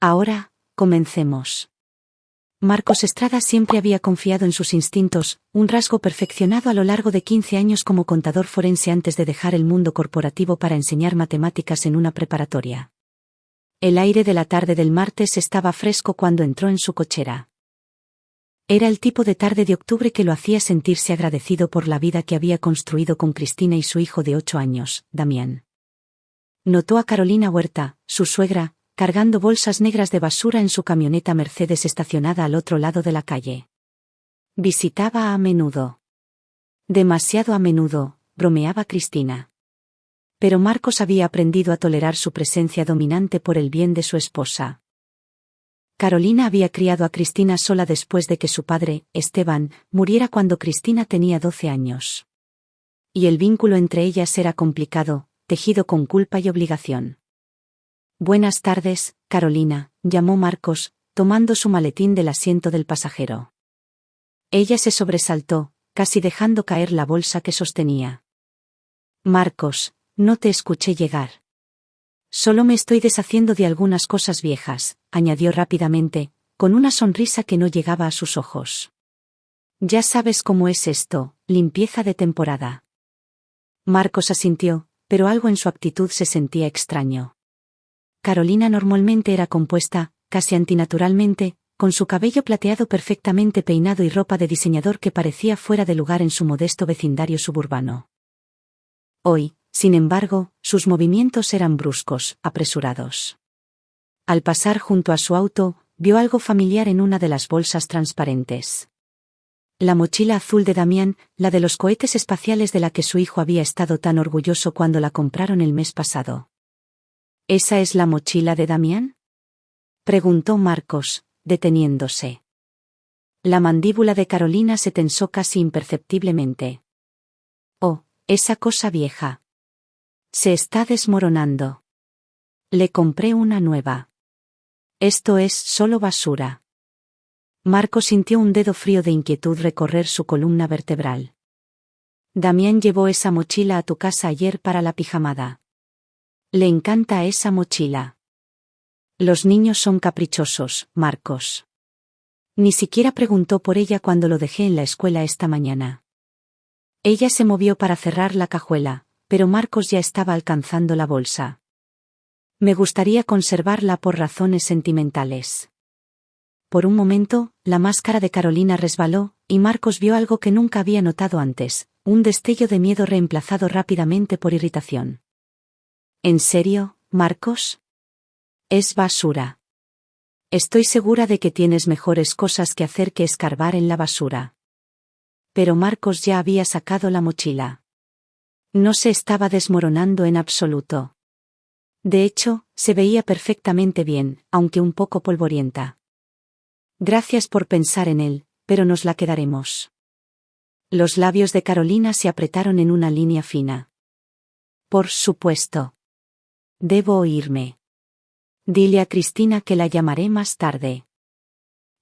Ahora, comencemos. Marcos Estrada siempre había confiado en sus instintos, un rasgo perfeccionado a lo largo de 15 años como contador forense antes de dejar el mundo corporativo para enseñar matemáticas en una preparatoria. El aire de la tarde del martes estaba fresco cuando entró en su cochera. Era el tipo de tarde de octubre que lo hacía sentirse agradecido por la vida que había construido con Cristina y su hijo de 8 años, Damián. Notó a Carolina Huerta, su suegra, cargando bolsas negras de basura en su camioneta Mercedes estacionada al otro lado de la calle. Visitaba a menudo. Demasiado a menudo, bromeaba Cristina. Pero Marcos había aprendido a tolerar su presencia dominante por el bien de su esposa. Carolina había criado a Cristina sola después de que su padre, Esteban, muriera cuando Cristina tenía 12 años. Y el vínculo entre ellas era complicado, tejido con culpa y obligación. Buenas tardes, Carolina, llamó Marcos, tomando su maletín del asiento del pasajero. Ella se sobresaltó, casi dejando caer la bolsa que sostenía. Marcos, no te escuché llegar. Solo me estoy deshaciendo de algunas cosas viejas, añadió rápidamente, con una sonrisa que no llegaba a sus ojos. Ya sabes cómo es esto, limpieza de temporada. Marcos asintió, pero algo en su actitud se sentía extraño. Carolina normalmente era compuesta, casi antinaturalmente, con su cabello plateado perfectamente peinado y ropa de diseñador que parecía fuera de lugar en su modesto vecindario suburbano. Hoy, sin embargo, sus movimientos eran bruscos, apresurados. Al pasar junto a su auto, vio algo familiar en una de las bolsas transparentes. La mochila azul de Damián, la de los cohetes espaciales de la que su hijo había estado tan orgulloso cuando la compraron el mes pasado. ¿Esa es la mochila de Damián?, preguntó Marcos, deteniéndose. La mandíbula de Carolina se tensó casi imperceptiblemente. Oh, esa cosa vieja. Se está desmoronando. Le compré una nueva. Esto es solo basura. Marcos sintió un dedo frío de inquietud recorrer su columna vertebral. Damián llevó esa mochila a tu casa ayer para la pijamada. Le encanta esa mochila. Los niños son caprichosos, Marcos. Ni siquiera preguntó por ella cuando lo dejé en la escuela esta mañana. Ella se movió para cerrar la cajuela, pero Marcos ya estaba alcanzando la bolsa. Me gustaría conservarla por razones sentimentales. Por un momento, la máscara de Carolina resbaló, y Marcos vio algo que nunca había notado antes, un destello de miedo reemplazado rápidamente por irritación. ¿En serio, Marcos? Es basura. Estoy segura de que tienes mejores cosas que hacer que escarbar en la basura. Pero Marcos ya había sacado la mochila. No se estaba desmoronando en absoluto. De hecho, se veía perfectamente bien, aunque un poco polvorienta. Gracias por pensar en él, pero nos la quedaremos. Los labios de Carolina se apretaron en una línea fina. Por supuesto. Debo irme. Dile a Cristina que la llamaré más tarde.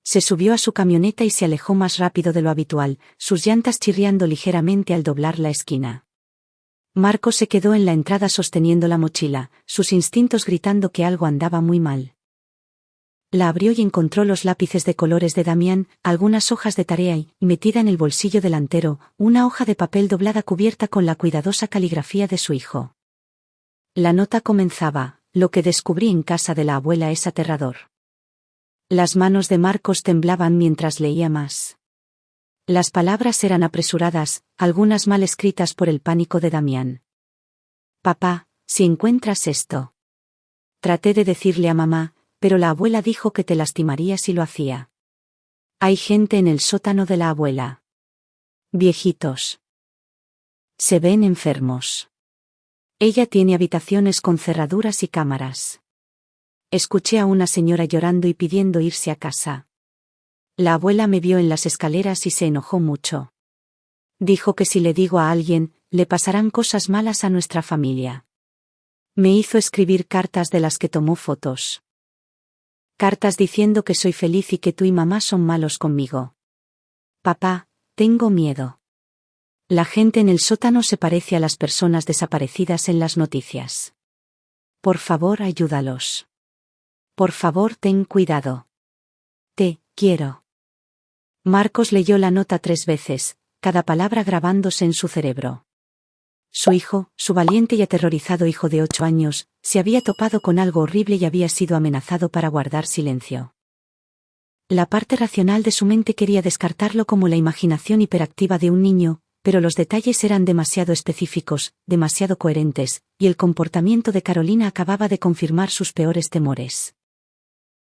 Se subió a su camioneta y se alejó más rápido de lo habitual, sus llantas chirriando ligeramente al doblar la esquina. Marcos se quedó en la entrada sosteniendo la mochila, sus instintos gritando que algo andaba muy mal. La abrió y encontró los lápices de colores de Damián, algunas hojas de tarea y, metida en el bolsillo delantero, una hoja de papel doblada cubierta con la cuidadosa caligrafía de su hijo. La nota comenzaba: lo que descubrí en casa de la abuela es aterrador. Las manos de Marcos temblaban mientras leía más. Las palabras eran apresuradas, algunas mal escritas por el pánico de Damián. Papá, si encuentras esto. Traté de decirle a mamá, pero la abuela dijo que te lastimaría si lo hacía. Hay gente en el sótano de la abuela. Viejitos. Se ven enfermos. Ella tiene habitaciones con cerraduras y cámaras. Escuché a una señora llorando y pidiendo irse a casa. La abuela me vio en las escaleras y se enojó mucho. Dijo que si le digo a alguien, le pasarán cosas malas a nuestra familia. Me hizo escribir cartas de las que tomó fotos. Cartas diciendo que soy feliz y que tú y mamá son malos conmigo. Papá, tengo miedo. La gente en el sótano se parece a las personas desaparecidas en las noticias. Por favor, ayúdalos. Por favor, ten cuidado. Te quiero. Marcos leyó la nota 3 veces, cada palabra grabándose en su cerebro. Su hijo, su valiente y aterrorizado hijo de 8 años, se había topado con algo horrible y había sido amenazado para guardar silencio. La parte racional de su mente quería descartarlo como la imaginación hiperactiva de un niño, pero los detalles eran demasiado específicos, demasiado coherentes, y el comportamiento de Carolina acababa de confirmar sus peores temores.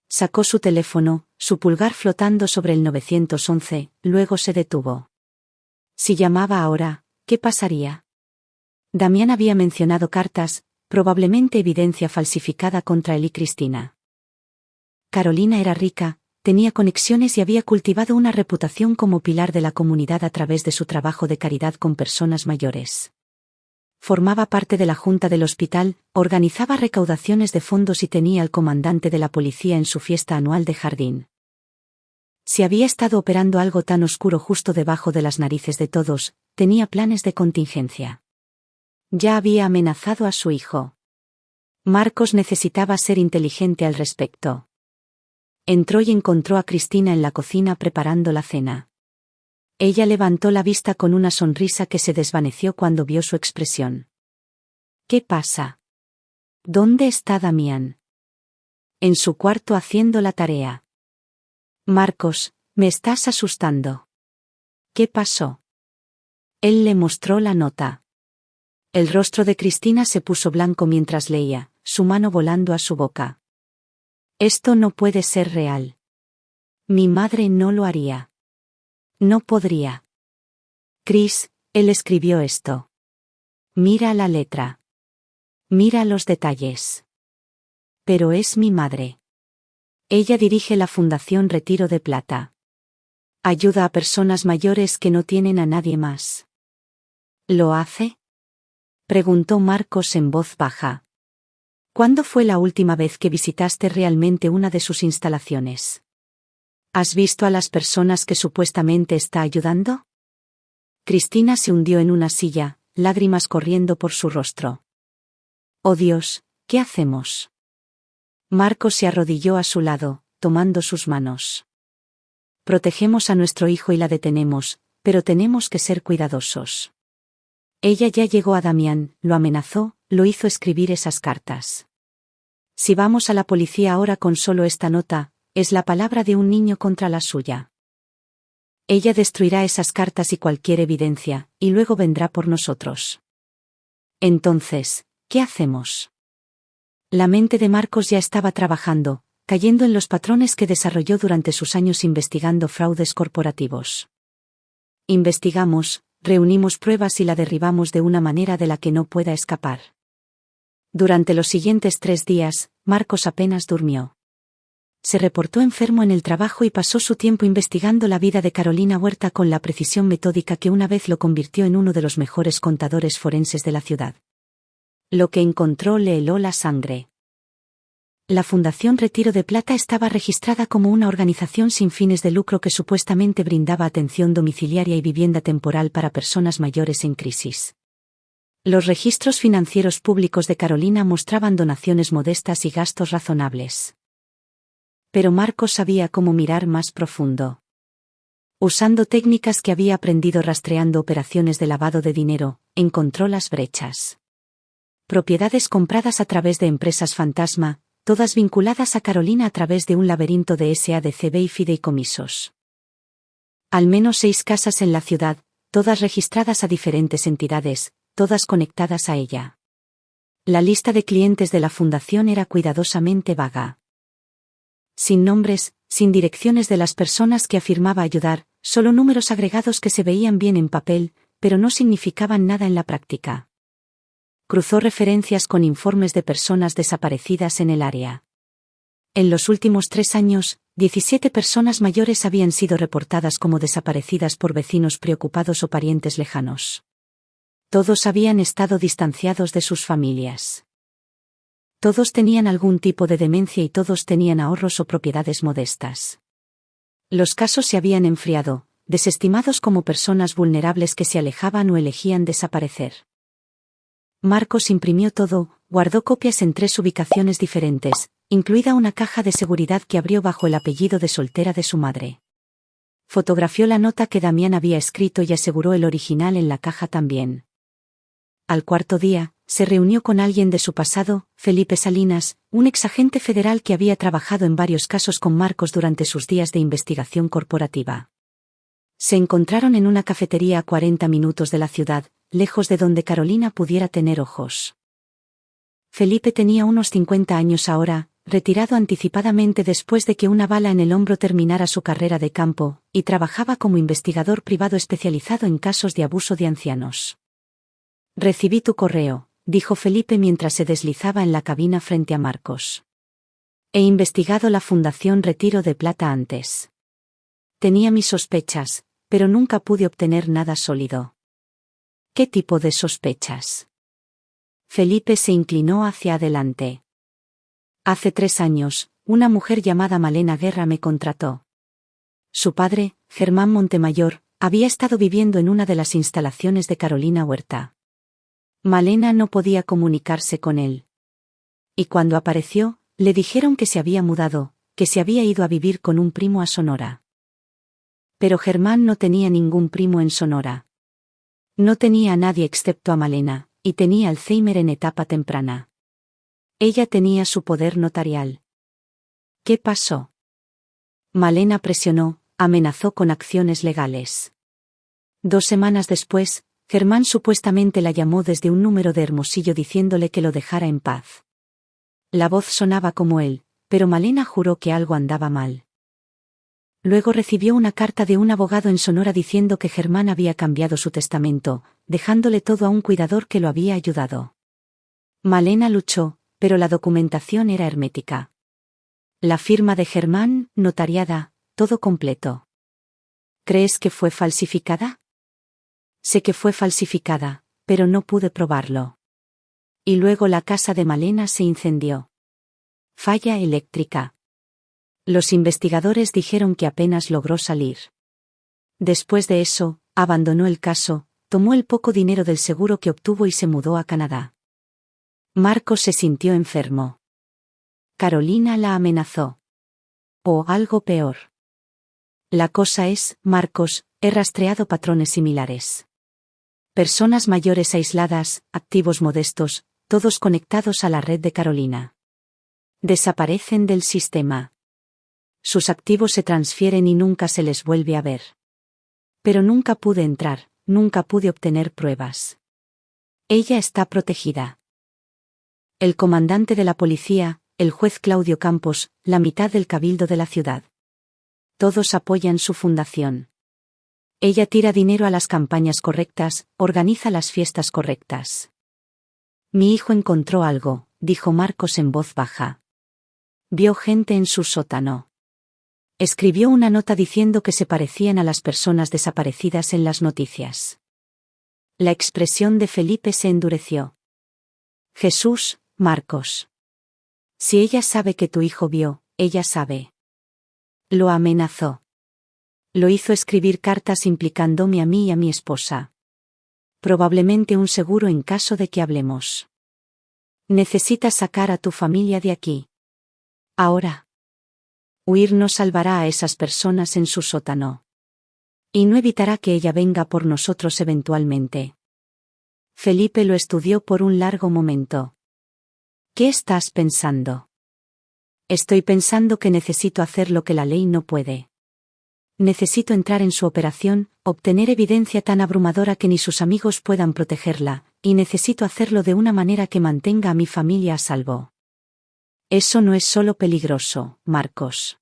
Sacó su teléfono, su pulgar flotando sobre el 911, luego se detuvo. Si llamaba ahora, ¿qué pasaría? Damián había mencionado cartas, probablemente evidencia falsificada contra él y Cristina. Carolina era rica, tenía conexiones y había cultivado una reputación como pilar de la comunidad a través de su trabajo de caridad con personas mayores. Formaba parte de la junta del hospital, organizaba recaudaciones de fondos y tenía al comandante de la policía en su fiesta anual de jardín. Si había estado operando algo tan oscuro justo debajo de las narices de todos, tenía planes de contingencia. Ya había amenazado a su hijo. Marcos necesitaba ser inteligente al respecto. Entró y encontró a Cristina en la cocina preparando la cena. Ella levantó la vista con una sonrisa que se desvaneció cuando vio su expresión. ¿Qué pasa? ¿Dónde está Damián? En su cuarto haciendo la tarea. Marcos, me estás asustando. ¿Qué pasó? Él le mostró la nota. El rostro de Cristina se puso blanco mientras leía, su mano volando a su boca. Esto no puede ser real. Mi madre no lo haría. No podría. Chris, él escribió esto. Mira la letra. Mira los detalles. Pero es mi madre. Ella dirige la Fundación Retiro de Plata. Ayuda a personas mayores que no tienen a nadie más. ¿Lo hace? Preguntó Marcos en voz baja. ¿Cuándo fue la última vez que visitaste realmente una de sus instalaciones? ¿Has visto a las personas que supuestamente está ayudando? Cristina se hundió en una silla, lágrimas corriendo por su rostro. Oh Dios, ¿qué hacemos? Marcos se arrodilló a su lado, tomando sus manos. Protegemos a nuestro hijo y la detenemos, pero tenemos que ser cuidadosos. Ella ya llegó a Damián, lo amenazó, lo hizo escribir esas cartas. Si vamos a la policía ahora con solo esta nota, es la palabra de un niño contra la suya. Ella destruirá esas cartas y cualquier evidencia, y luego vendrá por nosotros. Entonces, ¿qué hacemos? La mente de Marcos ya estaba trabajando, cayendo en los patrones que desarrolló durante sus años investigando fraudes corporativos. Investigamos, reunimos pruebas y la derribamos de una manera de la que no pueda escapar. Durante los siguientes 3 días, Marcos apenas durmió. Se reportó enfermo en el trabajo y pasó su tiempo investigando la vida de Carolina Huerta con la precisión metódica que una vez lo convirtió en uno de los mejores contadores forenses de la ciudad. Lo que encontró le heló la sangre. La Fundación Retiro de Plata estaba registrada como una organización sin fines de lucro que supuestamente brindaba atención domiciliaria y vivienda temporal para personas mayores en crisis. Los registros financieros públicos de Carolina mostraban donaciones modestas y gastos razonables. Pero Marcos sabía cómo mirar más profundo. Usando técnicas que había aprendido rastreando operaciones de lavado de dinero, encontró las brechas. Propiedades compradas a través de empresas fantasma, todas vinculadas a Carolina a través de un laberinto de SADCB y fideicomisos. Al menos 6 casas en la ciudad, todas registradas a diferentes entidades, todas conectadas a ella. La lista de clientes de la fundación era cuidadosamente vaga. Sin nombres, sin direcciones de las personas que afirmaba ayudar, solo números agregados que se veían bien en papel, pero no significaban nada en la práctica. Cruzó referencias con informes de personas desaparecidas en el área. En los últimos 3 años, 17 personas mayores habían sido reportadas como desaparecidas por vecinos preocupados o parientes lejanos. Todos habían estado distanciados de sus familias. Todos tenían algún tipo de demencia y todos tenían ahorros o propiedades modestas. Los casos se habían enfriado, desestimados como personas vulnerables que se alejaban o elegían desaparecer. Marcos imprimió todo, guardó copias en 3 ubicaciones diferentes, incluida una caja de seguridad que abrió bajo el apellido de soltera de su madre. Fotografió la nota que Damián había escrito y aseguró el original en la caja también. Al cuarto día, se reunió con alguien de su pasado, Felipe Salinas, un exagente federal que había trabajado en varios casos con Marcos durante sus días de investigación corporativa. Se encontraron en una cafetería a 40 minutos de la ciudad, lejos de donde Carolina pudiera tener ojos. Felipe tenía unos 50 años ahora, retirado anticipadamente después de que una bala en el hombro terminara su carrera de campo, y trabajaba como investigador privado especializado en casos de abuso de ancianos. «Recibí tu correo», dijo Felipe mientras se deslizaba en la cabina frente a Marcos. «He investigado la Fundación Retiro de Plata antes. Tenía mis sospechas, pero nunca pude obtener nada sólido». «¿Qué tipo de sospechas?». Felipe se inclinó hacia adelante. «Hace 3 años, una mujer llamada Malena Guerra me contrató. Su padre, Germán Montemayor, había estado viviendo en una de las instalaciones de Carolina Huerta. Malena no podía comunicarse con él. Y cuando apareció, le dijeron que se había mudado, que se había ido a vivir con un primo a Sonora. Pero Germán no tenía ningún primo en Sonora. No tenía a nadie excepto a Malena, y tenía Alzheimer en etapa temprana. Ella tenía su poder notarial». «¿Qué pasó?». Malena presionó, amenazó con acciones legales. 2 semanas después, Germán supuestamente la llamó desde un número de Hermosillo diciéndole que lo dejara en paz. La voz sonaba como él, pero Malena juró que algo andaba mal. Luego recibió una carta de un abogado en Sonora diciendo que Germán había cambiado su testamento, dejándole todo a un cuidador que lo había ayudado. Malena luchó, pero la documentación era hermética. La firma de Germán, notariada, todo completo. ¿Crees que fue falsificada? Sé que fue falsificada, pero no pude probarlo. Y luego la casa de Malena se incendió. Falla eléctrica. Los investigadores dijeron que apenas logró salir. Después de eso, abandonó el caso, tomó el poco dinero del seguro que obtuvo y se mudó a Canadá. Marcos se sintió enfermo. Carolina la amenazó. O algo peor. La cosa es, Marcos, he rastreado patrones similares. Personas mayores aisladas, activos modestos, todos conectados a la red de Carolina. Desaparecen del sistema. Sus activos se transfieren y nunca se les vuelve a ver. Pero nunca pude entrar, nunca pude obtener pruebas. Ella está protegida. El comandante de la policía, el juez Claudio Campos, la mitad del cabildo de la ciudad. Todos apoyan su fundación. Ella tira dinero a las campañas correctas, organiza las fiestas correctas. Mi hijo encontró algo, dijo Marcos en voz baja. Vio gente en su sótano. Escribió una nota diciendo que se parecían a las personas desaparecidas en las noticias. La expresión de Felipe se endureció. Jesús, Marcos. Si ella sabe que tu hijo vio, ella sabe. Lo amenazó. Lo hizo escribir cartas implicándome a mí y a mi esposa. Probablemente un seguro en caso de que hablemos. Necesitas sacar a tu familia de aquí. Ahora. Huir no salvará a esas personas en su sótano. Y no evitará que ella venga por nosotros eventualmente. Felipe lo estudió por un largo momento. ¿Qué estás pensando? Estoy pensando que necesito hacer lo que la ley no puede. Necesito entrar en su operación, obtener evidencia tan abrumadora que ni sus amigos puedan protegerla, y necesito hacerlo de una manera que mantenga a mi familia a salvo. Eso no es solo peligroso, Marcos.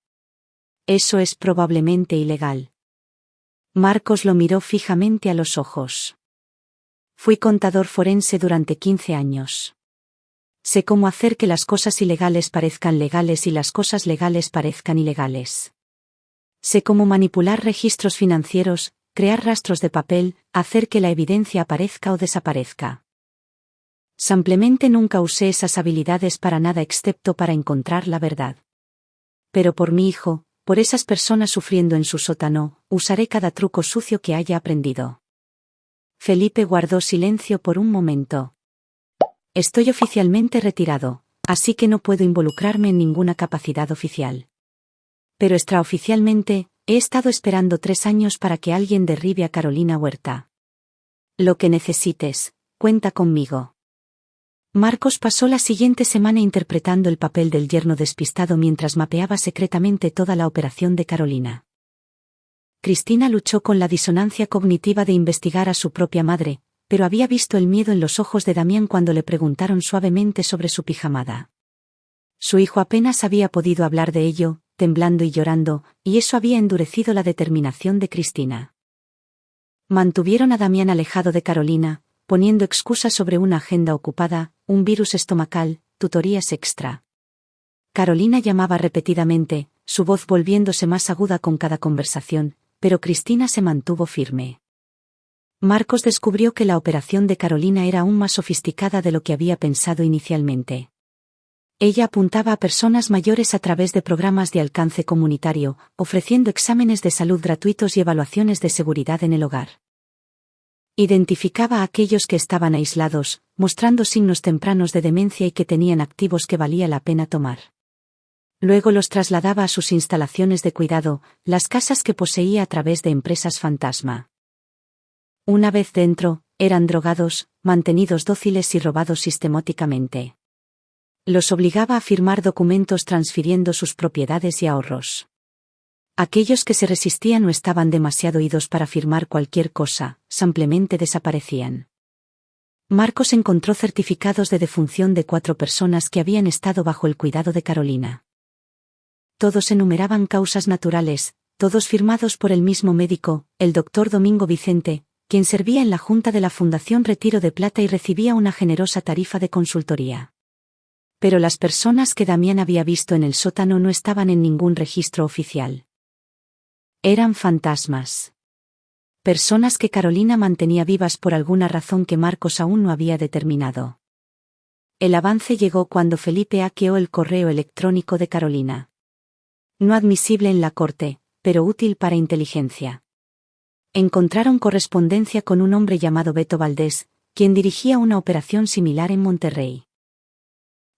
Eso es probablemente ilegal. Marcos lo miró fijamente a los ojos. Fui contador forense durante 15 años. Sé cómo hacer que las cosas ilegales parezcan legales y las cosas legales parezcan ilegales. Sé cómo manipular registros financieros, crear rastros de papel, hacer que la evidencia aparezca o desaparezca. Simplemente nunca usé esas habilidades para nada excepto para encontrar la verdad. Pero por mi hijo, por esas personas sufriendo en su sótano, usaré cada truco sucio que haya aprendido. Felipe guardó silencio por un momento. Estoy oficialmente retirado, así que no puedo involucrarme en ninguna capacidad oficial. Pero extraoficialmente, he estado esperando 3 años para que alguien derribe a Carolina Huerta. Lo que necesites, cuenta conmigo. Marcos pasó la siguiente semana interpretando el papel del yerno despistado mientras mapeaba secretamente toda la operación de Carolina. Cristina luchó con la disonancia cognitiva de investigar a su propia madre, pero había visto el miedo en los ojos de Damián cuando le preguntaron suavemente sobre su pijamada. Su hijo apenas había podido hablar de ello, temblando y llorando, y eso había endurecido la determinación de Cristina. Mantuvieron a Damián alejado de Carolina, poniendo excusas sobre una agenda ocupada, un virus estomacal, tutorías extra. Carolina llamaba repetidamente, su voz volviéndose más aguda con cada conversación, pero Cristina se mantuvo firme. Marcos descubrió que la operación de Carolina era aún más sofisticada de lo que había pensado inicialmente. Ella apuntaba a personas mayores a través de programas de alcance comunitario, ofreciendo exámenes de salud gratuitos y evaluaciones de seguridad en el hogar. Identificaba a aquellos que estaban aislados, mostrando signos tempranos de demencia y que tenían activos que valía la pena tomar. Luego los trasladaba a sus instalaciones de cuidado, las casas que poseía a través de empresas fantasma. Una vez dentro, eran drogados, mantenidos dóciles y robados sistemáticamente. Los obligaba a firmar documentos transfiriendo sus propiedades y ahorros. Aquellos que se resistían o estaban demasiado idos para firmar cualquier cosa, simplemente desaparecían. Marcos encontró certificados de defunción de 4 personas que habían estado bajo el cuidado de Carolina. Todos enumeraban causas naturales, todos firmados por el mismo médico, el doctor Domingo Vicente, quien servía en la junta de la Fundación Retiro de Plata y recibía una generosa tarifa de consultoría. Pero las personas que Damián había visto en el sótano no estaban en ningún registro oficial. Eran fantasmas. Personas que Carolina mantenía vivas por alguna razón que Marcos aún no había determinado. El avance llegó cuando Felipe hackeó el correo electrónico de Carolina. No admisible en la corte, pero útil para inteligencia. Encontraron correspondencia con un hombre llamado Beto Valdés, quien dirigía una operación similar en Monterrey.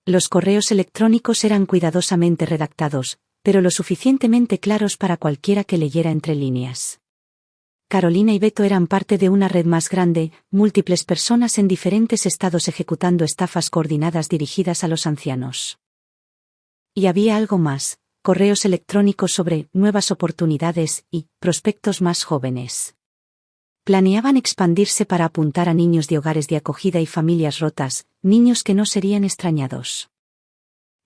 Los correos electrónicos eran cuidadosamente redactados, pero lo suficientemente claros para cualquiera que leyera entre líneas. Carolina y Beto eran parte de una red más grande, múltiples personas en diferentes estados ejecutando estafas coordinadas dirigidas a los ancianos. Y había algo más. Correos electrónicos sobre nuevas oportunidades y prospectos más jóvenes. Planeaban expandirse para apuntar a niños de hogares de acogida y familias rotas, niños que no serían extrañados.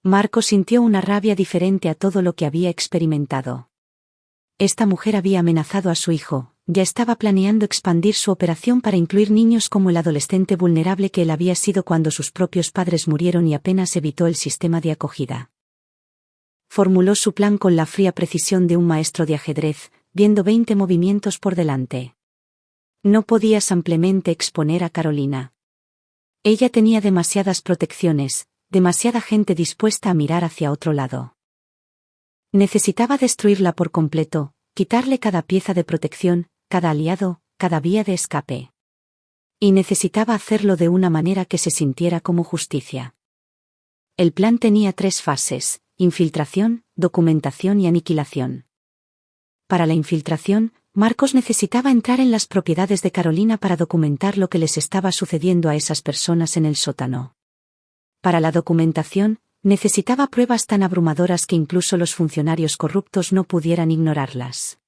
Marcos sintió una rabia diferente a todo lo que había experimentado. Esta mujer había amenazado a su hijo, ya estaba planeando expandir su operación para incluir niños como el adolescente vulnerable que él había sido cuando sus propios padres murieron y apenas evitó el sistema de acogida. Formuló su plan con la fría precisión de un maestro de ajedrez, viendo 20 movimientos por delante. No podía simplemente exponer a Carolina. Ella tenía demasiadas protecciones, demasiada gente dispuesta a mirar hacia otro lado. Necesitaba destruirla por completo, quitarle cada pieza de protección, cada aliado, cada vía de escape. Y necesitaba hacerlo de una manera que se sintiera como justicia. El plan tenía 3 fases: infiltración, documentación y aniquilación. Para la infiltración, Marcos necesitaba entrar en las propiedades de Carolina para documentar lo que les estaba sucediendo a esas personas en el sótano. Para la documentación, necesitaba pruebas tan abrumadoras que incluso los funcionarios corruptos no pudieran ignorarlas.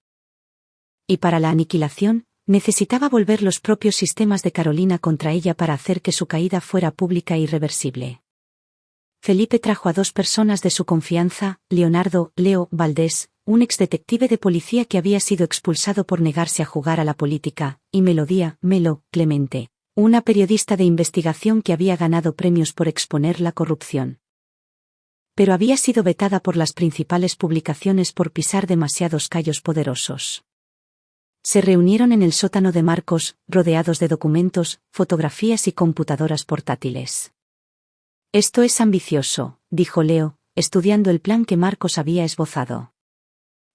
Y para la aniquilación, necesitaba volver los propios sistemas de Carolina contra ella para hacer que su caída fuera pública e irreversible. Felipe trajo a 2 personas de su confianza, Leonardo Leo Valdés, un exdetective de policía que había sido expulsado por negarse a jugar a la política, y Melodía Melo Clemente, una periodista de investigación que había ganado premios por exponer la corrupción. Pero había sido vetada por las principales publicaciones por pisar demasiados callos poderosos. Se reunieron en el sótano de Marcos, rodeados de documentos, fotografías y computadoras portátiles. Esto es ambicioso, dijo Leo, estudiando el plan que Marcos había esbozado.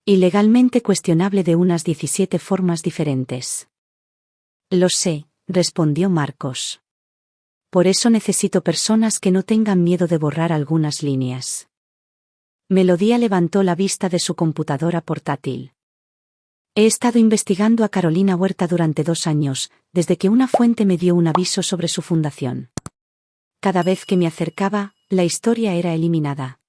Y legalmente cuestionable de unas 17 formas diferentes. Lo sé, respondió Marcos. Por eso necesito personas que no tengan miedo de borrar algunas líneas. Melodía levantó la vista de su computadora portátil. He estado investigando a Carolina Huerta durante 2 años, desde que una fuente me dio un aviso sobre su fundación. Cada vez que me acercaba, la historia era eliminada.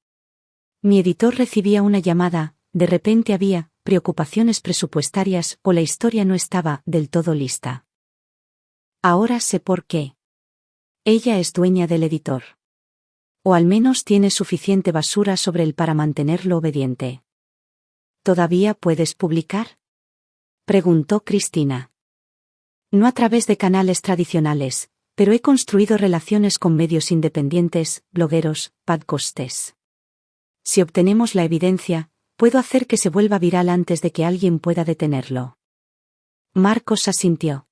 Mi editor recibía una llamada, de repente había preocupaciones presupuestarias o la historia no estaba del todo lista. Ahora sé por qué. Ella es dueña del editor. O al menos tiene suficiente basura sobre él para mantenerlo obediente. ¿Todavía puedes publicar?, preguntó Cristina. No a través de canales tradicionales, pero he construido relaciones con medios independientes, blogueros, podcasters. Si obtenemos la evidencia, puedo hacer que se vuelva viral antes de que alguien pueda detenerlo. Marcos asintió.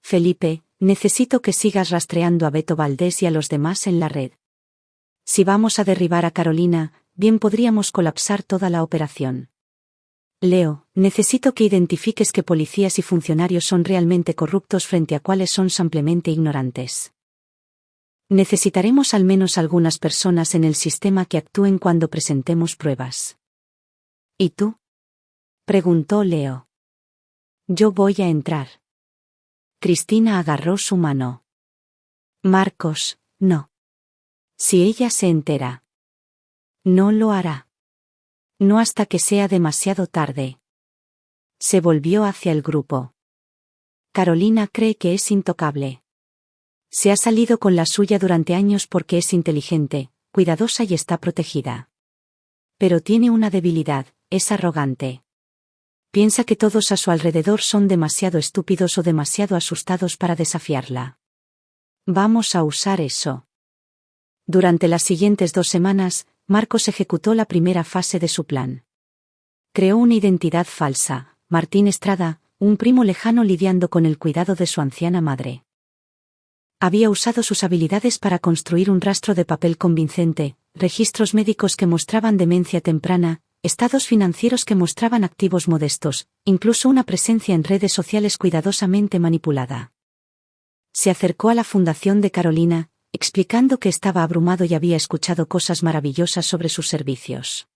Felipe, necesito que sigas rastreando a Beto Valdés y a los demás en la red. Si vamos a derribar a Carolina, bien podríamos colapsar toda la operación. Leo, necesito que identifiques qué policías y funcionarios son realmente corruptos frente a cuáles son simplemente ignorantes. Necesitaremos al menos algunas personas en el sistema que actúen cuando presentemos pruebas. ¿Y tú?, preguntó Leo. Yo voy a entrar. Cristina agarró su mano. Marcos, no. Si ella se entera. No lo hará. No hasta que sea demasiado tarde. Se volvió hacia el grupo. Carolina cree que es intocable. Se ha salido con la suya durante años porque es inteligente, cuidadosa y está protegida. Pero tiene una debilidad, es arrogante. Piensa que todos a su alrededor son demasiado estúpidos o demasiado asustados para desafiarla. Vamos a usar eso. Durante las siguientes 2 semanas, Marcos ejecutó la primera fase de su plan. Creó una identidad falsa, Martín Estrada, un primo lejano lidiando con el cuidado de su anciana madre. Había usado sus habilidades para construir un rastro de papel convincente, registros médicos que mostraban demencia temprana, estados financieros que mostraban activos modestos, incluso una presencia en redes sociales cuidadosamente manipulada. Se acercó a la fundación de Carolina, explicando que estaba abrumado y había escuchado cosas maravillosas sobre sus servicios.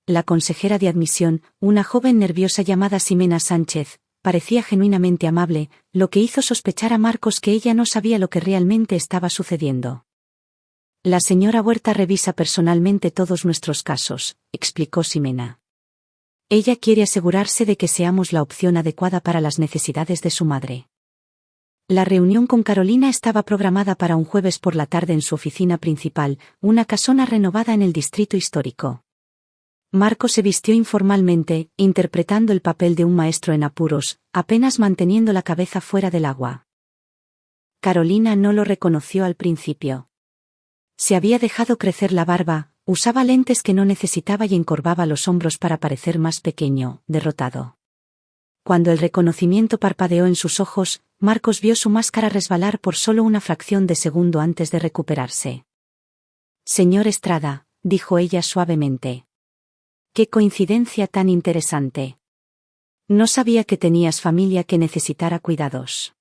La consejera de admisión, una joven nerviosa llamada Ximena Sánchez, parecía genuinamente amable, lo que hizo sospechar a Marcos que ella no sabía lo que realmente estaba sucediendo. La señora Huerta revisa personalmente todos nuestros casos, explicó Ximena. Ella quiere asegurarse de que seamos la opción adecuada para las necesidades de su madre. La reunión con Carolina estaba programada para un jueves por la tarde en su oficina principal, una casona renovada en el distrito histórico. Marcos se vistió informalmente, interpretando el papel de un maestro en apuros, apenas manteniendo la cabeza fuera del agua. Carolina no lo reconoció al principio. Se había dejado crecer la barba, usaba lentes que no necesitaba y encorvaba los hombros para parecer más pequeño, derrotado. Cuando el reconocimiento parpadeó en sus ojos, Marcos vio su máscara resbalar por solo una fracción de segundo antes de recuperarse. Señor Estrada, dijo ella suavemente. Qué coincidencia tan interesante. No sabía que tenías familia que necesitara cuidados.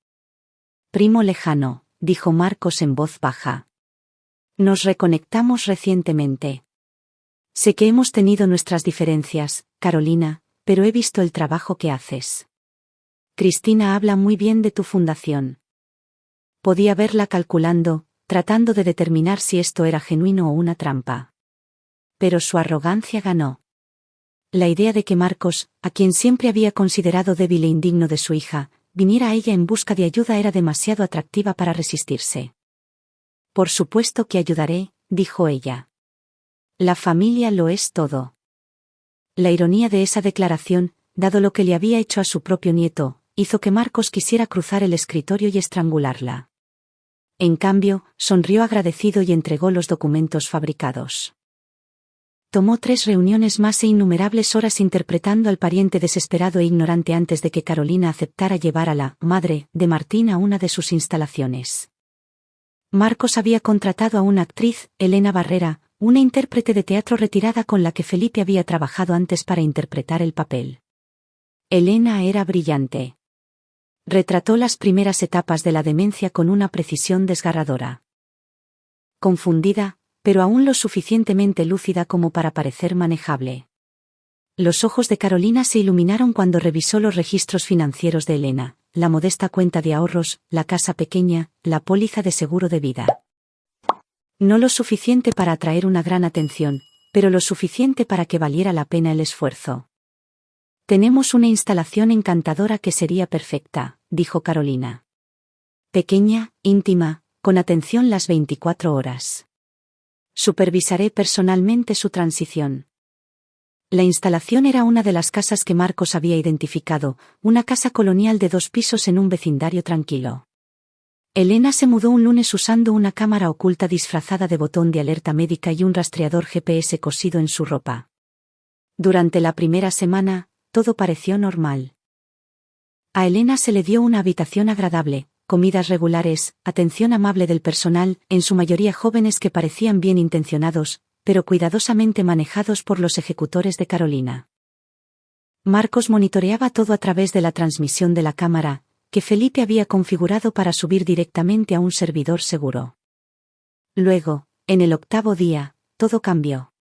Primo lejano, dijo Marcos en voz baja. Nos reconectamos recientemente. Sé que hemos tenido nuestras diferencias, Carolina, pero he visto el trabajo que haces. Cristina habla muy bien de tu fundación. Podía verla calculando, tratando de determinar si esto era genuino o una trampa. Pero su arrogancia ganó. La idea de que Marcos, a quien siempre había considerado débil e indigno de su hija, viniera a ella en busca de ayuda era demasiado atractiva para resistirse. Por supuesto que ayudaré, dijo ella. La familia lo es todo. La ironía de esa declaración, dado lo que le había hecho a su propio nieto, hizo que Marcos quisiera cruzar el escritorio y estrangularla. En cambio, sonrió agradecido y entregó los documentos fabricados. Tomó 3 reuniones más e innumerables horas interpretando al pariente desesperado e ignorante antes de que Carolina aceptara llevar a la madre de Martín a una de sus instalaciones. Marcos había contratado a una actriz, Elena Barrera, una intérprete de teatro retirada con la que Felipe había trabajado antes para interpretar el papel. Elena era brillante. Retrató las primeras etapas de la demencia con una precisión desgarradora. Confundida, pero aún lo suficientemente lúcida como para parecer manejable. Los ojos de Carolina se iluminaron cuando revisó los registros financieros de Elena, la modesta cuenta de ahorros, la casa pequeña, la póliza de seguro de vida. No lo suficiente para atraer una gran atención, pero lo suficiente para que valiera la pena el esfuerzo. Tenemos una instalación encantadora que sería perfecta, dijo Carolina. Pequeña, íntima, con atención las 24 horas. Supervisaré personalmente su transición. La instalación era una de las casas que Marcos había identificado, una casa colonial de 2 pisos en un vecindario tranquilo. Elena se mudó un lunes usando una cámara oculta disfrazada de botón de alerta médica y un rastreador GPS cosido en su ropa. Durante la primera semana, todo pareció normal. A Elena se le dio una habitación agradable, comidas regulares, atención amable del personal, en su mayoría jóvenes que parecían bien intencionados, pero cuidadosamente manejados por los ejecutores de Carolina. Marcos monitoreaba todo a través de la transmisión de la cámara, que Felipe había configurado para subir directamente a un servidor seguro. Luego, en el 8º día, todo cambió.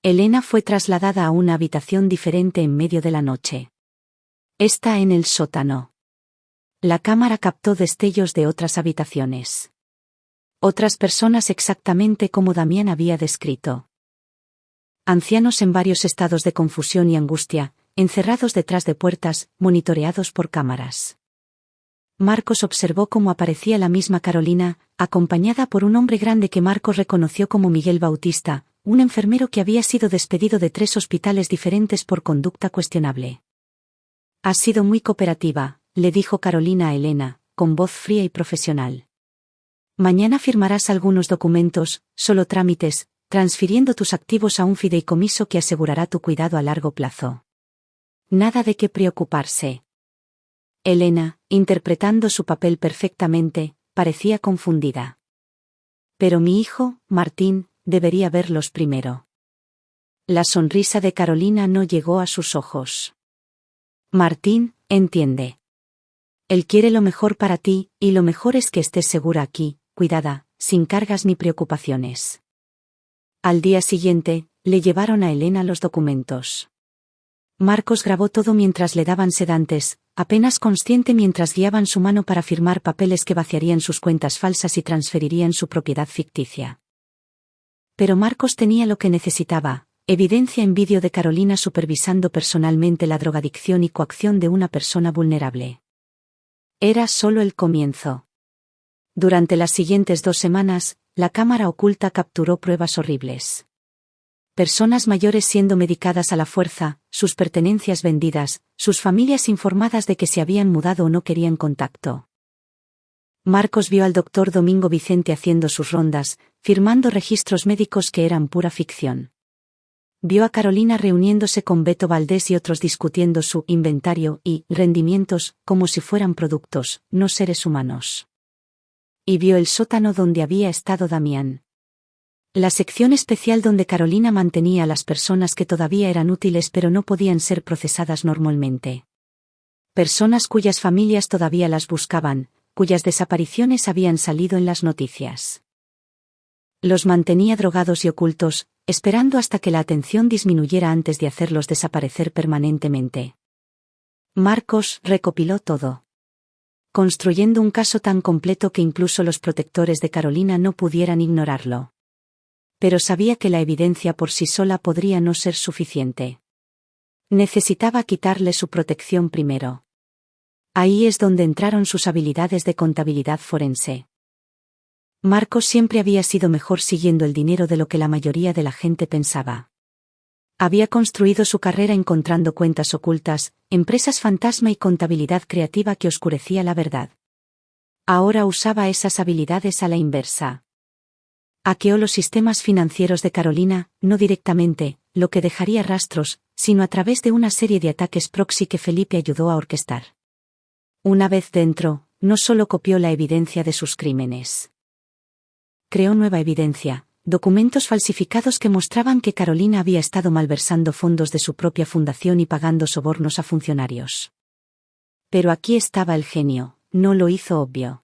Elena fue trasladada a una habitación diferente en medio de la noche. Está en el sótano. La cámara captó destellos de otras habitaciones. Otras personas exactamente como Damián había descrito. Ancianos en varios estados de confusión y angustia, encerrados detrás de puertas, monitoreados por cámaras. Marcos observó cómo aparecía la misma Carolina, acompañada por un hombre grande que Marcos reconoció como Miguel Bautista, un enfermero que había sido despedido de 3 hospitales diferentes por conducta cuestionable. «Has sido muy cooperativa», le dijo Carolina a Elena, con voz fría y profesional. «Mañana firmarás algunos documentos, solo trámites, transfiriendo tus activos a un fideicomiso que asegurará tu cuidado a largo plazo. Nada de qué preocuparse». Elena, interpretando su papel perfectamente, parecía confundida. «Pero mi hijo, Martín, debería verlos primero». La sonrisa de Carolina no llegó a sus ojos. «Martín, entiende. Él quiere lo mejor para ti, y lo mejor es que estés segura aquí, cuidada, sin cargas ni preocupaciones». Al día siguiente, le llevaron a Elena los documentos. Marcos grabó todo mientras le daban sedantes, apenas consciente mientras guiaban su mano para firmar papeles que vaciarían sus cuentas falsas y transferirían su propiedad ficticia. Pero Marcos tenía lo que necesitaba, evidencia en vídeo de Carolina supervisando personalmente la drogadicción y coacción de una persona vulnerable. Era solo el comienzo. Durante las siguientes 2 semanas, la cámara oculta capturó pruebas horribles. Personas mayores siendo medicadas a la fuerza, sus pertenencias vendidas, sus familias informadas de que se habían mudado o no querían contacto. Marcos vio al doctor Domingo Vicente haciendo sus rondas, firmando registros médicos que eran pura ficción. Vio a Carolina reuniéndose con Beto Valdés y otros discutiendo su inventario y rendimientos como si fueran productos, no seres humanos. Y vio el sótano donde había estado Damián. La sección especial donde Carolina mantenía a las personas que todavía eran útiles pero no podían ser procesadas normalmente. Personas cuyas familias todavía las buscaban, cuyas desapariciones habían salido en las noticias. Los mantenía drogados y ocultos, esperando hasta que la atención disminuyera antes de hacerlos desaparecer permanentemente. Marcos recopiló todo, construyendo un caso tan completo que incluso los protectores de Carolina no pudieran ignorarlo. Pero sabía que la evidencia por sí sola podría no ser suficiente. Necesitaba quitarle su protección primero. Ahí es donde entraron sus habilidades de contabilidad forense. Marcos siempre había sido mejor siguiendo el dinero de lo que la mayoría de la gente pensaba. Había construido su carrera encontrando cuentas ocultas, empresas fantasma y contabilidad creativa que oscurecía la verdad. Ahora usaba esas habilidades a la inversa. Hackeó los sistemas financieros de Carolina, no directamente, lo que dejaría rastros, sino a través de una serie de ataques proxy que Felipe ayudó a orquestar. Una vez dentro, no solo copió la evidencia de sus crímenes. Creó nueva evidencia, documentos falsificados que mostraban que Carolina había estado malversando fondos de su propia fundación y pagando sobornos a funcionarios. Pero aquí estaba el genio, no lo hizo obvio.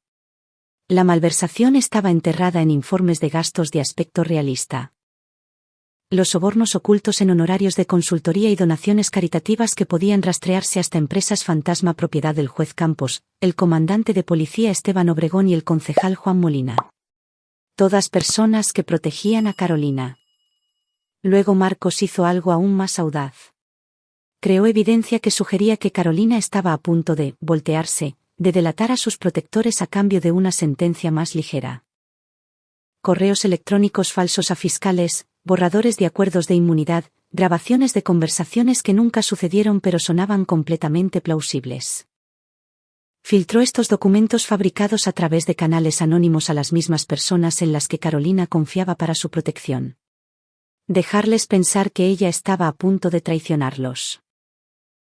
La malversación estaba enterrada en informes de gastos de aspecto realista. Los sobornos ocultos en honorarios de consultoría y donaciones caritativas que podían rastrearse hasta empresas fantasma propiedad del juez Campos, el comandante de policía Esteban Obregón y el concejal Juan Molina. Todas personas que protegían a Carolina. Luego Marcos hizo algo aún más audaz. Creó evidencia que sugería que Carolina estaba a punto de voltearse, de delatar a sus protectores a cambio de una sentencia más ligera. Correos electrónicos falsos a fiscales, borradores de acuerdos de inmunidad, grabaciones de conversaciones que nunca sucedieron pero sonaban completamente plausibles. Filtró estos documentos fabricados a través de canales anónimos a las mismas personas en las que Carolina confiaba para su protección. Dejarles pensar que ella estaba a punto de traicionarlos.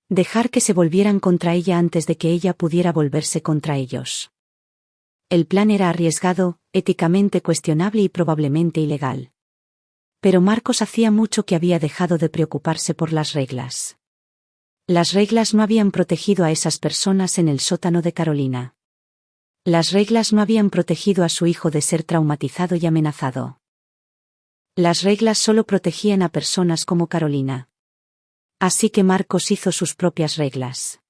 Dejar que se volvieran contra ella antes de que ella pudiera volverse contra ellos. El plan era arriesgado, éticamente cuestionable y probablemente ilegal. Pero Marcos hacía mucho que había dejado de preocuparse por las reglas. Las reglas no habían protegido a esas personas en el sótano de Carolina. Las reglas no habían protegido a su hijo de ser traumatizado y amenazado. Las reglas solo protegían a personas como Carolina. Así que Marcos hizo sus propias reglas.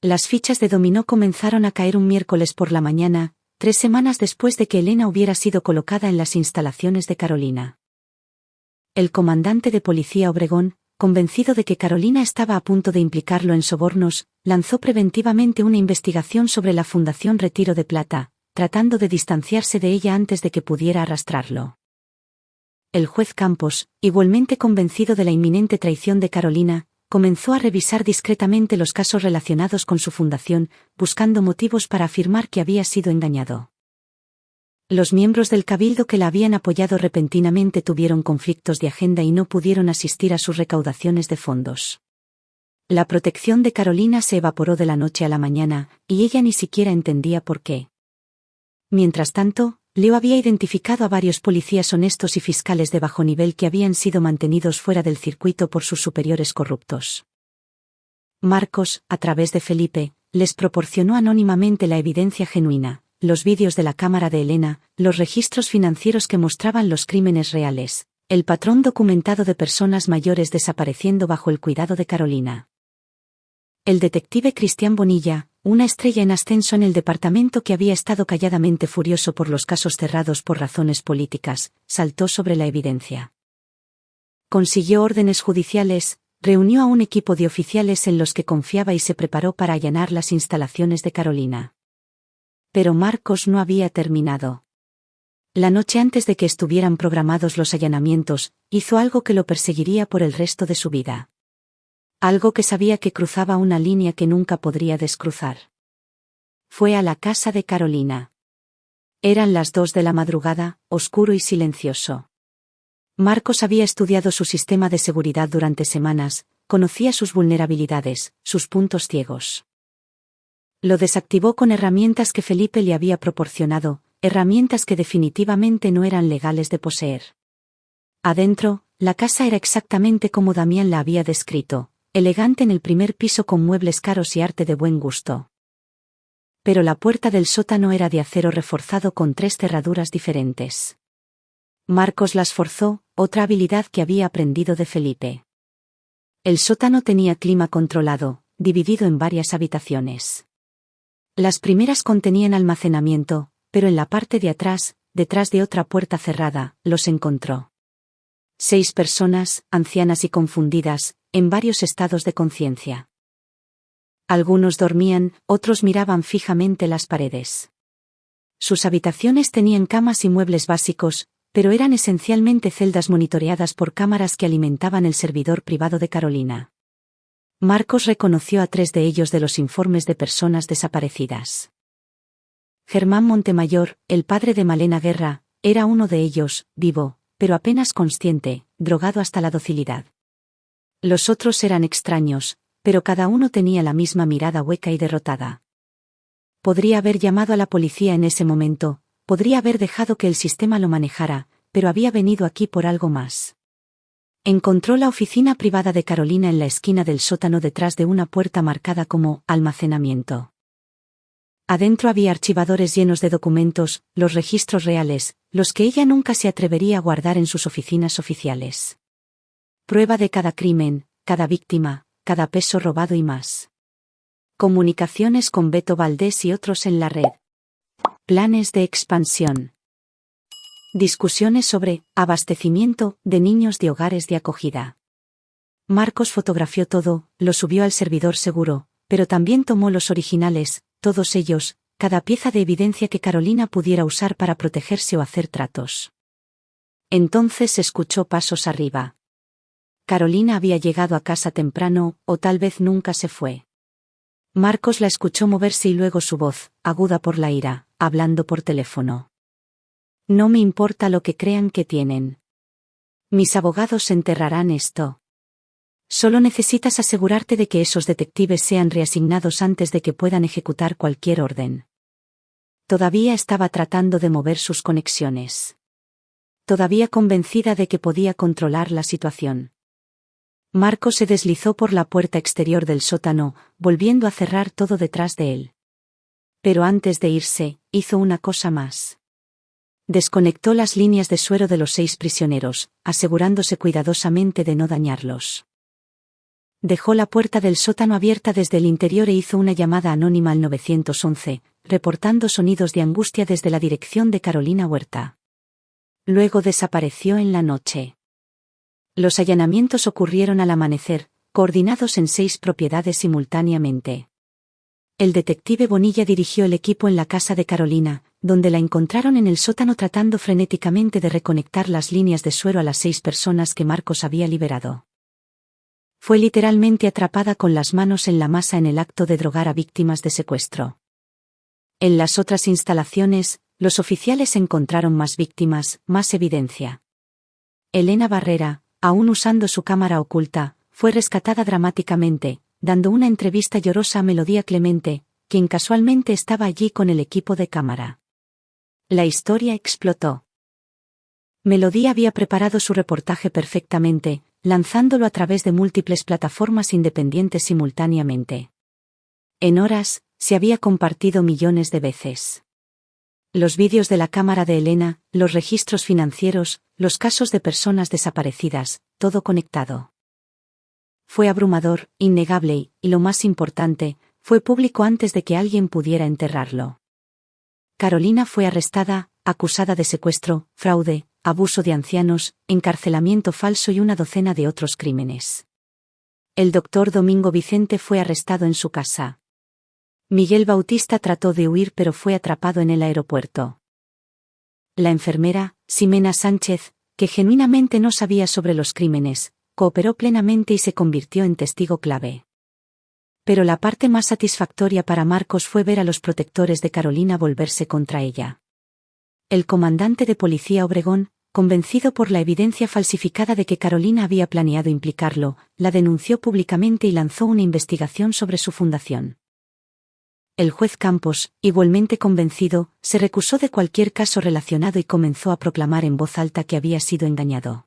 Las fichas de dominó comenzaron a caer un miércoles por la mañana, 3 semanas después de que Elena hubiera sido colocada en las instalaciones de Carolina. El comandante de policía Obregón, convencido de que Carolina estaba a punto de implicarlo en sobornos, lanzó preventivamente una investigación sobre la Fundación Retiro de Plata, tratando de distanciarse de ella antes de que pudiera arrastrarlo. El juez Campos, igualmente convencido de la inminente traición de Carolina, comenzó a revisar discretamente los casos relacionados con su fundación, buscando motivos para afirmar que había sido engañado. Los miembros del cabildo que la habían apoyado repentinamente tuvieron conflictos de agenda y no pudieron asistir a sus recaudaciones de fondos. La protección de Carolina se evaporó de la noche a la mañana, y ella ni siquiera entendía por qué. Mientras tanto, Leo había identificado a varios policías honestos y fiscales de bajo nivel que habían sido mantenidos fuera del circuito por sus superiores corruptos. Marcos, a través de Felipe, les proporcionó anónimamente la evidencia genuina, los vídeos de la cámara de Elena, los registros financieros que mostraban los crímenes reales, el patrón documentado de personas mayores desapareciendo bajo el cuidado de Carolina. El detective Cristian Bonilla, una estrella en ascenso en el departamento que había estado calladamente furioso por los casos cerrados por razones políticas, saltó sobre la evidencia. Consiguió órdenes judiciales, reunió a un equipo de oficiales en los que confiaba y se preparó para allanar las instalaciones de Carolina. Pero Marcos no había terminado. La noche antes de que estuvieran programados los allanamientos, hizo algo que lo perseguiría por el resto de su vida. Algo que sabía que cruzaba una línea que nunca podría descruzar. Fue a la casa de Carolina. Eran las 2 de la madrugada, oscuro y silencioso. Marcos había estudiado su sistema de seguridad durante semanas, conocía sus vulnerabilidades, sus puntos ciegos. Lo desactivó con herramientas que Felipe le había proporcionado, herramientas que definitivamente no eran legales de poseer. Adentro, la casa era exactamente como Damián la había descrito, elegante en el primer piso con muebles caros y arte de buen gusto. Pero la puerta del sótano era de acero reforzado con 3 cerraduras diferentes. Marcos las forzó, otra habilidad que había aprendido de Felipe. El sótano tenía clima controlado, dividido en varias habitaciones. Las primeras contenían almacenamiento, pero en la parte de atrás, detrás de otra puerta cerrada, los encontró. 6 personas, ancianas y confundidas, en varios estados de conciencia. Algunos dormían, otros miraban fijamente las paredes. Sus habitaciones tenían camas y muebles básicos, pero eran esencialmente celdas monitoreadas por cámaras que alimentaban el servidor privado de Carolina. Marcos reconoció a 3 de ellos de los informes de personas desaparecidas. Germán Montemayor, el padre de Malena Guerra, era uno de ellos, vivo, pero apenas consciente, drogado hasta la docilidad. Los otros eran extraños, pero cada uno tenía la misma mirada hueca y derrotada. Podría haber llamado a la policía en ese momento, podría haber dejado que el sistema lo manejara, pero había venido aquí por algo más. Encontró la oficina privada de Carolina en la esquina del sótano detrás de una puerta marcada como almacenamiento. Adentro había archivadores llenos de documentos, los registros reales, los que ella nunca se atrevería a guardar en sus oficinas oficiales. Prueba de cada crimen, cada víctima, cada peso robado y más. Comunicaciones con Beto Valdés y otros en la red. Planes de expansión. Discusiones sobre abastecimiento de niños de hogares de acogida. Marcos fotografió todo, lo subió al servidor seguro, pero también tomó los originales, todos ellos, cada pieza de evidencia que Carolina pudiera usar para protegerse o hacer tratos. Entonces escuchó pasos arriba. Carolina había llegado a casa temprano, o tal vez nunca se fue. Marcos la escuchó moverse y luego su voz, aguda por la ira, hablando por teléfono. No me importa lo que crean que tienen. Mis abogados enterrarán esto. Solo necesitas asegurarte de que esos detectives sean reasignados antes de que puedan ejecutar cualquier orden. Todavía estaba tratando de mover sus conexiones. Todavía convencida de que podía controlar la situación. Marcos se deslizó por la puerta exterior del sótano, volviendo a cerrar todo detrás de él. Pero antes de irse, hizo una cosa más. Desconectó las líneas de suero de los 6 prisioneros, asegurándose cuidadosamente de no dañarlos. Dejó la puerta del sótano abierta desde el interior e hizo una llamada anónima al 911, reportando sonidos de angustia desde la dirección de Carolina Huerta. Luego desapareció en la noche. Los allanamientos ocurrieron al amanecer, coordinados en 6 propiedades simultáneamente. El detective Bonilla dirigió el equipo en la casa de Carolina, donde la encontraron en el sótano tratando frenéticamente de reconectar las líneas de suero a las 6 personas que Marcos había liberado. Fue literalmente atrapada con las manos en la masa en el acto de drogar a víctimas de secuestro. En las otras instalaciones, los oficiales encontraron más víctimas, más evidencia. Elena Barrera, aún usando su cámara oculta, fue rescatada dramáticamente, dando una entrevista llorosa a Melodía Clemente, quien casualmente estaba allí con el equipo de cámara. La historia explotó. Melodía había preparado su reportaje perfectamente, lanzándolo a través de múltiples plataformas independientes simultáneamente. En horas, se había compartido millones de veces. Los vídeos de la cámara de Elena, los registros financieros, los casos de personas desaparecidas, todo conectado. Fue abrumador, innegable y, lo más importante, fue público antes de que alguien pudiera enterrarlo. Carolina fue arrestada, acusada de secuestro, fraude, abuso de ancianos, encarcelamiento falso y una docena de otros crímenes. El doctor Domingo Vicente fue arrestado en su casa. Miguel Bautista trató de huir pero fue atrapado en el aeropuerto. La enfermera, Ximena Sánchez, que genuinamente no sabía sobre los crímenes, cooperó plenamente y se convirtió en testigo clave. Pero la parte más satisfactoria para Marcos fue ver a los protectores de Carolina volverse contra ella. El comandante de policía Obregón, convencido por la evidencia falsificada de que Carolina había planeado implicarlo, la denunció públicamente y lanzó una investigación sobre su fundación. El juez Campos, igualmente convencido, se recusó de cualquier caso relacionado y comenzó a proclamar en voz alta que había sido engañado.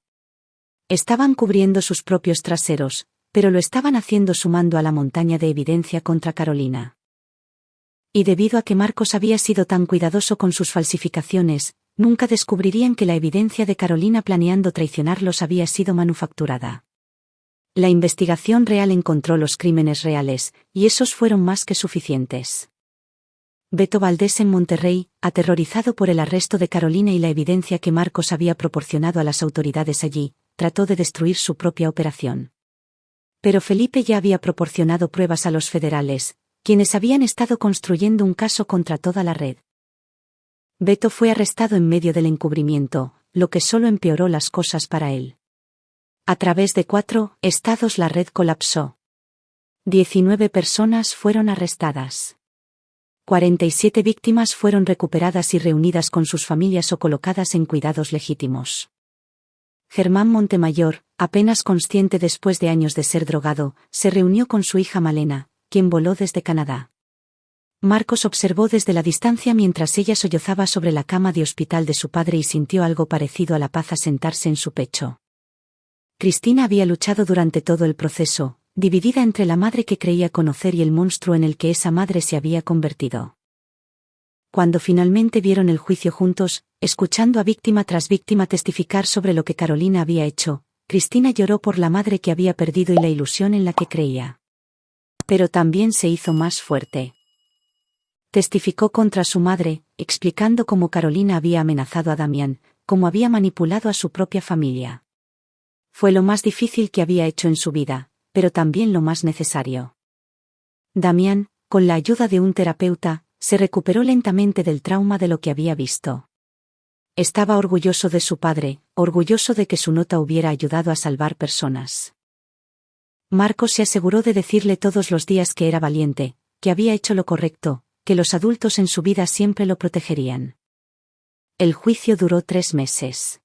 Estaban cubriendo sus propios traseros, pero lo estaban haciendo sumando a la montaña de evidencia contra Carolina. Y debido a que Marcos había sido tan cuidadoso con sus falsificaciones, nunca descubrirían que la evidencia de Carolina planeando traicionarlos había sido manufacturada. La investigación real encontró los crímenes reales, y esos fueron más que suficientes. Beto Valdés en Monterrey, aterrorizado por el arresto de Carolina y la evidencia que Marcos había proporcionado a las autoridades allí, trató de destruir su propia operación. Pero Felipe ya había proporcionado pruebas a los federales, quienes habían estado construyendo un caso contra toda la red. Beto fue arrestado en medio del encubrimiento, lo que solo empeoró las cosas para él. A través de 4 estados la red colapsó. 19 personas fueron arrestadas. 47 víctimas fueron recuperadas y reunidas con sus familias o colocadas en cuidados legítimos. Germán Montemayor, apenas consciente después de años de ser drogado, se reunió con su hija Malena, quien voló desde Canadá. Marcos observó desde la distancia mientras ella sollozaba sobre la cama de hospital de su padre y sintió algo parecido a la paz asentarse en su pecho. Cristina había luchado durante todo el proceso, dividida entre la madre que creía conocer y el monstruo en el que esa madre se había convertido. Cuando finalmente vieron el juicio juntos, escuchando a víctima tras víctima testificar sobre lo que Carolina había hecho, Cristina lloró por la madre que había perdido y la ilusión en la que creía. Pero también se hizo más fuerte. Testificó contra su madre, explicando cómo Carolina había amenazado a Damián, cómo había manipulado a su propia familia. Fue lo más difícil que había hecho en su vida, pero también lo más necesario. Damián, con la ayuda de un terapeuta, se recuperó lentamente del trauma de lo que había visto. Estaba orgulloso de su padre, orgulloso de que su nota hubiera ayudado a salvar personas. Marcos se aseguró de decirle todos los días que era valiente, que había hecho lo correcto, que los adultos en su vida siempre lo protegerían. El juicio duró 3 meses.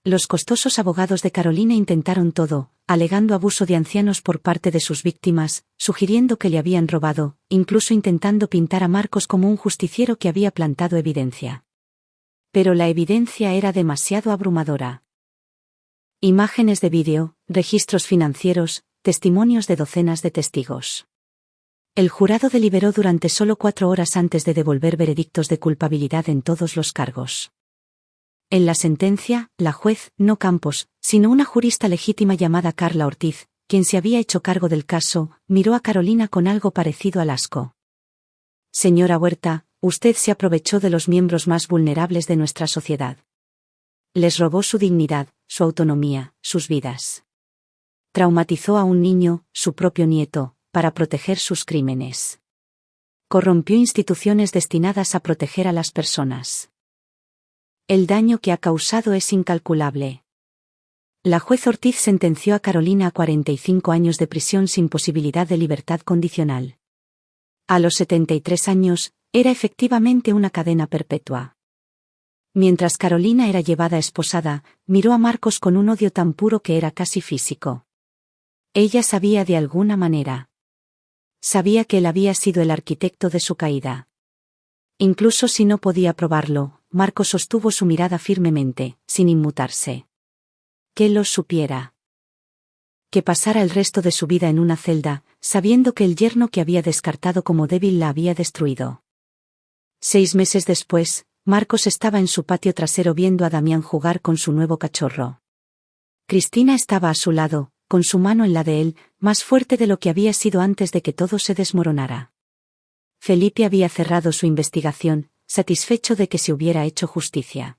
Los costosos abogados de Carolina intentaron todo, alegando abuso de ancianos por parte de sus víctimas, sugiriendo que le habían robado, incluso intentando pintar a Marcos como un justiciero que había plantado evidencia. Pero la evidencia era demasiado abrumadora. Imágenes de vídeo, registros financieros, testimonios de docenas de testigos. El jurado deliberó durante solo 4 horas antes de devolver veredictos de culpabilidad en todos los cargos. En la sentencia, la juez, no Campos, sino una jurista legítima llamada Carla Ortiz, quien se había hecho cargo del caso, miró a Carolina con algo parecido al asco. Señora Huerta, usted se aprovechó de los miembros más vulnerables de nuestra sociedad. Les robó su dignidad, su autonomía, sus vidas. Traumatizó a un niño, su propio nieto, para proteger sus crímenes. Corrompió instituciones destinadas a proteger a las personas. El daño que ha causado es incalculable. La juez Ortiz sentenció a Carolina a 45 años de prisión sin posibilidad de libertad condicional. A los 73 años, era efectivamente una cadena perpetua. Mientras Carolina era llevada esposada, miró a Marcos con un odio tan puro que era casi físico. Ella sabía de alguna manera. Sabía que él había sido el arquitecto de su caída. Incluso si no podía probarlo, Marcos sostuvo su mirada firmemente, sin inmutarse. Que lo supiera. Que pasara el resto de su vida en una celda, sabiendo que el yerno que había descartado como débil la había destruido. 6 meses después, Marcos estaba en su patio trasero viendo a Damián jugar con su nuevo cachorro. Cristina estaba a su lado, con su mano en la de él, más fuerte de lo que había sido antes de que todo se desmoronara. Felipe había cerrado su investigación, satisfecho de que se hubiera hecho justicia.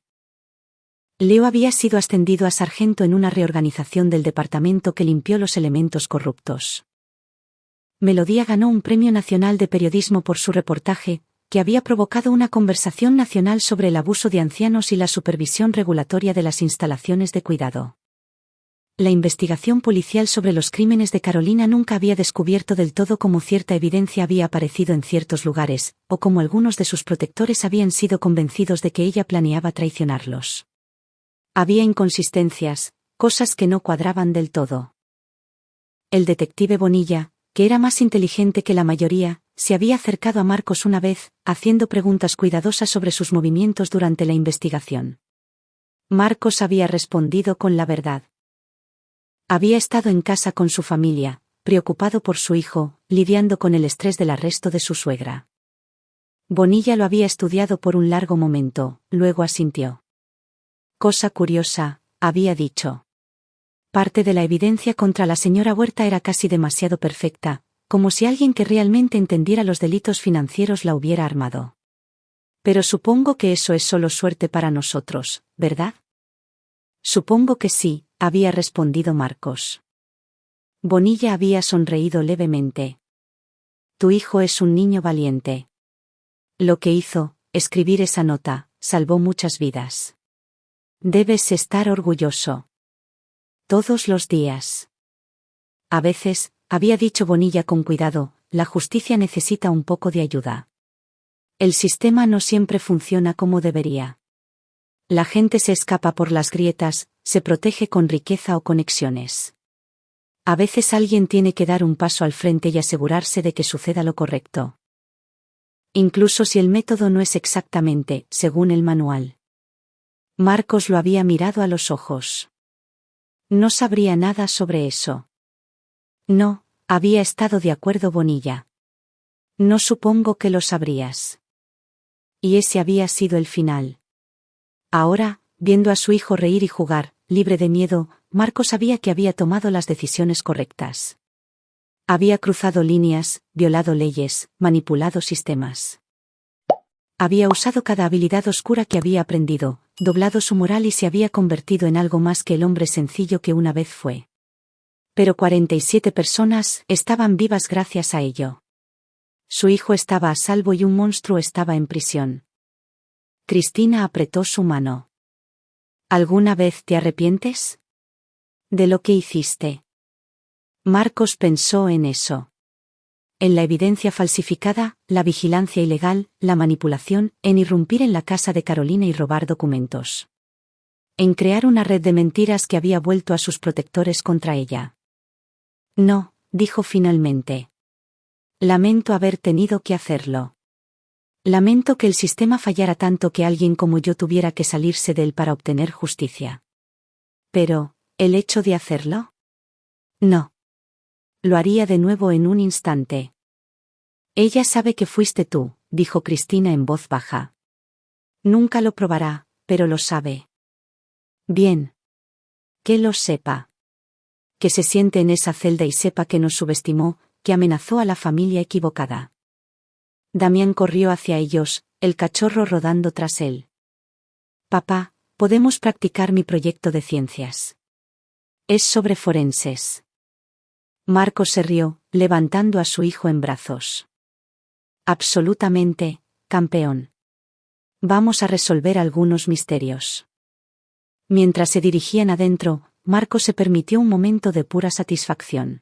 Leo había sido ascendido a sargento en una reorganización del departamento que limpió los elementos corruptos. Melodía ganó un premio nacional de periodismo por su reportaje, que había provocado una conversación nacional sobre el abuso de ancianos y la supervisión regulatoria de las instalaciones de cuidado. La investigación policial sobre los crímenes de Carolina nunca había descubierto del todo cómo cierta evidencia había aparecido en ciertos lugares, o cómo algunos de sus protectores habían sido convencidos de que ella planeaba traicionarlos. Había inconsistencias, cosas que no cuadraban del todo. El detective Bonilla, que era más inteligente que la mayoría, se había acercado a Marcos una vez, haciendo preguntas cuidadosas sobre sus movimientos durante la investigación. Marcos había respondido con la verdad. Había estado en casa con su familia, preocupado por su hijo, lidiando con el estrés del arresto de su suegra. Bonilla lo había estudiado por un largo momento, luego asintió. Cosa curiosa, había dicho. Parte de la evidencia contra la señora Huerta era casi demasiado perfecta, como si alguien que realmente entendiera los delitos financieros la hubiera armado. Pero supongo que eso es solo suerte para nosotros, ¿verdad? Supongo que sí, había respondido Marcos. Bonilla había sonreído levemente. Tu hijo es un niño valiente. Lo que hizo, escribir esa nota, salvó muchas vidas. Debes estar orgulloso. Todos los días. A veces, había dicho Bonilla con cuidado, la justicia necesita un poco de ayuda. El sistema no siempre funciona como debería. La gente se escapa por las grietas, se protege con riqueza o conexiones. A veces alguien tiene que dar un paso al frente y asegurarse de que suceda lo correcto. Incluso si el método no es exactamente, según el manual. Marcos lo había mirado a los ojos. No sabría nada sobre eso. No, había estado de acuerdo Bonilla. No supongo que lo sabrías. Y ese había sido el final. Ahora, viendo a su hijo reír y jugar, libre de miedo, Marco sabía que había tomado las decisiones correctas. Había cruzado líneas, violado leyes, manipulado sistemas. Había usado cada habilidad oscura que había aprendido, doblado su moral y se había convertido en algo más que el hombre sencillo que una vez fue. Pero 47 personas estaban vivas gracias a ello. Su hijo estaba a salvo y un monstruo estaba en prisión. Cristina apretó su mano. ¿Alguna vez te arrepientes? ¿De lo que hiciste? Marcos pensó en eso. En la evidencia falsificada, la vigilancia ilegal, la manipulación, en irrumpir en la casa de Carolina y robar documentos. En crear una red de mentiras que había vuelto a sus protectores contra ella. No, dijo finalmente. Lamento haber tenido que hacerlo. Lamento que el sistema fallara tanto que alguien como yo tuviera que salirse de él para obtener justicia. Pero, ¿el hecho de hacerlo? No. Lo haría de nuevo en un instante. Ella sabe que fuiste tú, dijo Cristina en voz baja. Nunca lo probará, pero lo sabe. Bien. Que lo sepa. Que se siente en esa celda y sepa que nos subestimó, que amenazó a la familia equivocada. Damián corrió hacia ellos, el cachorro rodando tras él. Papá, podemos practicar mi proyecto de ciencias. Es sobre forenses. Marcos se rió, levantando a su hijo en brazos. Absolutamente, campeón. Vamos a resolver algunos misterios. Mientras se dirigían adentro, Marcos se permitió un momento de pura satisfacción.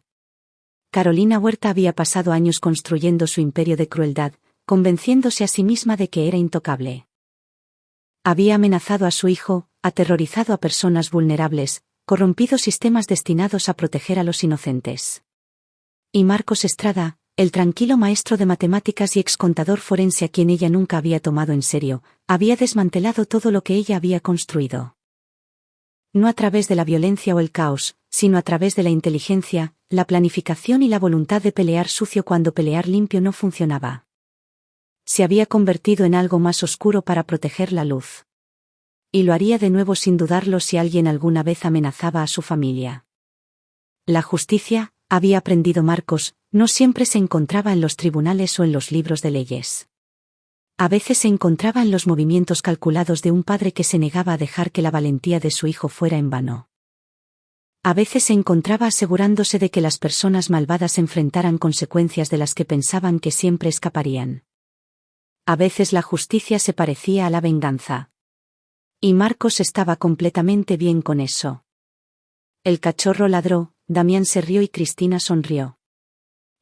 Carolina Huerta había pasado años construyendo su imperio de crueldad, convenciéndose a sí misma de que era intocable. Había amenazado a su hijo, aterrorizado a personas vulnerables, corrompido sistemas destinados a proteger a los inocentes. Y Marcos Estrada, el tranquilo maestro de matemáticas y excontador forense a quien ella nunca había tomado en serio, había desmantelado todo lo que ella había construido. No a través de la violencia o el caos, sino a través de la inteligencia, la planificación y la voluntad de pelear sucio cuando pelear limpio no funcionaba. Se había convertido en algo más oscuro para proteger la luz. Y lo haría de nuevo sin dudarlo si alguien alguna vez amenazaba a su familia. La justicia, había aprendido Marcos, no siempre se encontraba en los tribunales o en los libros de leyes. A veces se encontraba en los movimientos calculados de un padre que se negaba a dejar que la valentía de su hijo fuera en vano. A veces se encontraba asegurándose de que las personas malvadas enfrentaran consecuencias de las que pensaban que siempre escaparían. A veces la justicia se parecía a la venganza. Y Marcos estaba completamente bien con eso. El cachorro ladró, Damián se rió y Cristina sonrió.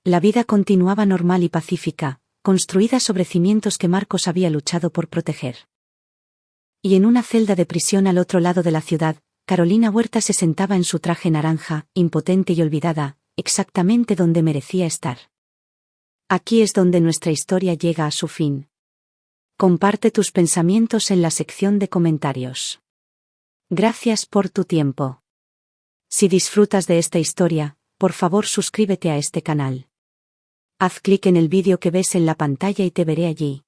La vida continuaba normal y pacífica, construida sobre cimientos que Marcos había luchado por proteger. Y en una celda de prisión al otro lado de la ciudad, Carolina Huerta se sentaba en su traje naranja, impotente y olvidada, exactamente donde merecía estar. Aquí es donde nuestra historia llega a su fin. Comparte tus pensamientos en la sección de comentarios. Gracias por tu tiempo. Si disfrutas de esta historia, por favor suscríbete a este canal. Haz clic en el vídeo que ves en la pantalla y te veré allí.